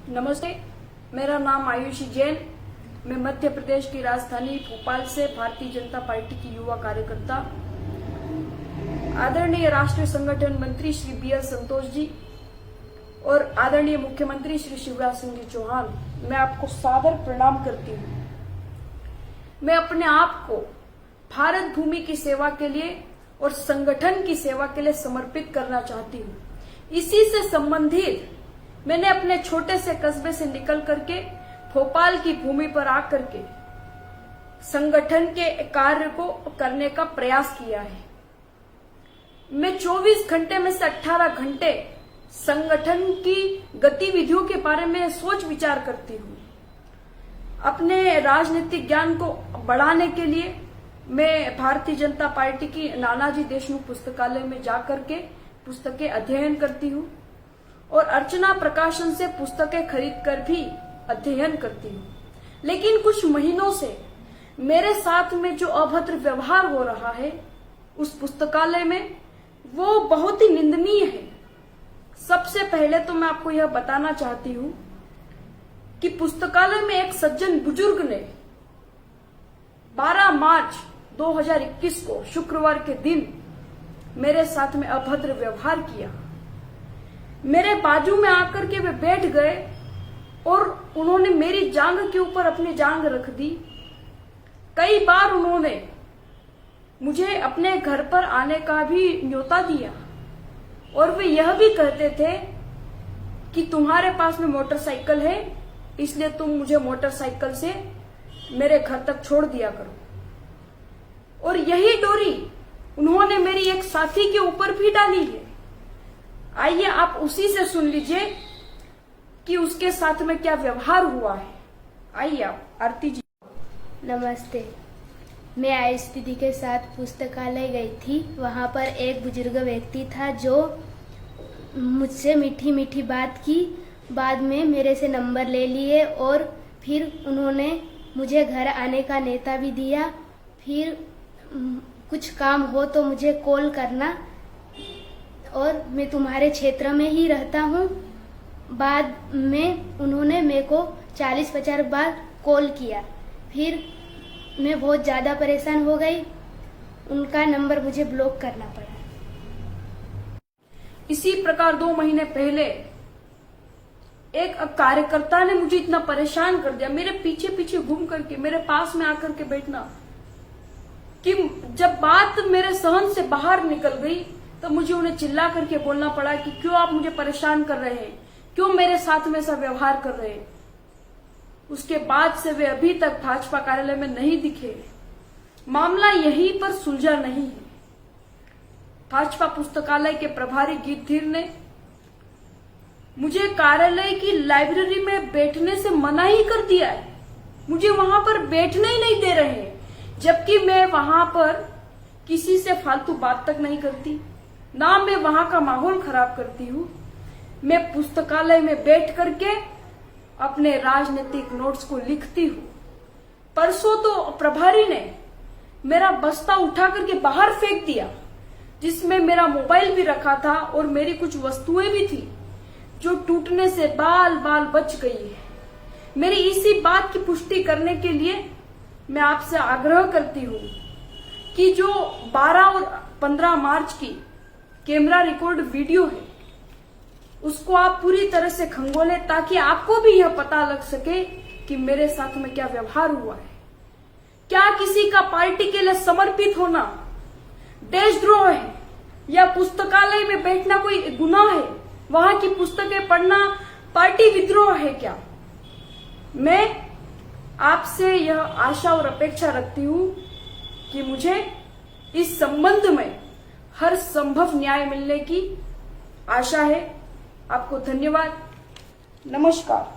नमस्ते, मेरा नाम आयुषी जैन। मैं मध्य प्रदेश की राजधानी भोपाल से भारतीय जनता पार्टी की युवा कार्यकर्ता, आदरणीय राष्ट्रीय संगठन मंत्री श्री BL संतोष जी और आदरणीय मुख्यमंत्री श्री शिवराज सिंह जी चौहान, मैं आपको सादर प्रणाम करती हूँ। मैं अपने आप को भारत भूमि की सेवा के लिए और संगठन की सेवा के लिए समर्पित करना चाहती हूँ। इसी से संबंधित मैंने अपने छोटे से कस्बे से निकल करके भोपाल की भूमि पर आकर के संगठन के कार्य को करने का प्रयास किया है। मैं 24 घंटे में से 18 घंटे संगठन की गतिविधियों के बारे में सोच विचार करती हूँ। अपने राजनीतिक ज्ञान को बढ़ाने के लिए मैं भारतीय जनता पार्टी की नानाजी देशमुख पुस्तकालय में जाकर के पुस्तकें अध्ययन करती हूँ और अर्चना प्रकाशन से पुस्तकें खरीदकर भी अध्ययन करती हूँ। लेकिन कुछ महीनों से मेरे साथ में जो अभद्र व्यवहार हो रहा है उस पुस्तकालय में, वो बहुत ही निंदनीय है। सबसे पहले तो मैं आपको यह बताना चाहती हूँ कि पुस्तकालय में एक सज्जन बुजुर्ग ने 12 मार्च 2021 को शुक्रवार के दिन मेरे साथ में अभद्र व्यवहार किया। मेरे बाजू में आकर के वे बैठ गए और उन्होंने मेरी जांघ के ऊपर अपनी जांघ रख दी। कई बार उन्होंने मुझे अपने घर पर आने का भी न्योता दिया और वे यह भी कहते थे कि तुम्हारे पास में मोटरसाइकिल है, इसलिए तुम मुझे मोटरसाइकिल से मेरे घर तक छोड़ दिया करो। और यही डोरी उन्होंने मेरी एक साथी के ऊपर भी डाली है। आइए आप उसी से सुन लीजिए कि उसके साथ में क्या व्यवहार हुआ है। आइए आप आरती जी। नमस्ते, मैं आयुष दीदी के साथ पुस्तकालय गई थी। वहाँ पर एक बुजुर्ग व्यक्ति था जो मुझसे मीठी मीठी बात की। बाद में मेरे से नंबर ले लिए और फिर उन्होंने मुझे घर आने का न्योता भी दिया। फिर कुछ काम हो तो मुझे कॉल करना और मैं तुम्हारे क्षेत्र में ही रहता हूँ। बाद में उन्होंने मेरे को 40-50 बार कॉल किया। फिर मैं बहुत ज़्यादा परेशान हो गई, उनका नंबर मुझे ब्लॉक करना पड़ा। इसी प्रकार 2 महीने पहले एक कार्यकर्ता ने मुझे इतना परेशान कर दिया, मेरे पीछे पीछे घूम करके मेरे पास में आकर के बैठना, कि जब बात मेरे सहन से बाहर निकल गई तो मुझे उन्हें चिल्ला करके बोलना पड़ा कि क्यों आप मुझे परेशान कर रहे हैं, क्यों मेरे साथ में ऐसा व्यवहार कर रहे हैं। उसके बाद से वे अभी तक भाजपा कार्यालय में नहीं दिखे। मामला यहीं पर सुलझा नहीं है। भाजपा पुस्तकालय के प्रभारी गिद्धीर ने मुझे कार्यालय की लाइब्रेरी में बैठने से मना ही कर दिया है। मुझे वहां पर बैठने ही नहीं दे रहे हैं, जबकि मैं वहां पर किसी से फालतू बात तक नहीं करती, ना मैं वहां का माहौल खराब करती हूँ। मैं पुस्तकालय में बैठ करके अपने राजनीतिक नोट्स को लिखती हूँ। परसों तो प्रभारी ने मेरा बस्ता उठा करके बाहर फेंक दिया, जिसमें मेरा मोबाइल भी रखा था और मेरी कुछ वस्तुएं भी थी जो टूटने से बाल बाल बच गई है। मेरी इसी बात की पुष्टि करने के लिए मैं आपसे आग्रह करती हूँ कि जो 12 और 15 मार्च की कैमरा रिकॉर्ड वीडियो है उसको आप पूरी तरह से खंगोले, ताकि आपको भी यह पता लग सके कि मेरे साथ में क्या व्यवहार हुआ है। क्या किसी का पार्टी के लिए समर्पित होना देशद्रोह है, या पुस्तकालय में बैठना कोई गुनाह है, वहां की पुस्तकें पढ़ना पार्टी विद्रोह है क्या? मैं आपसे यह आशा और अपेक्षा रखती हूँ कि मुझे इस संबंध में हर संभव न्याय मिलने की आशा है। आपको धन्यवाद। नमस्कार।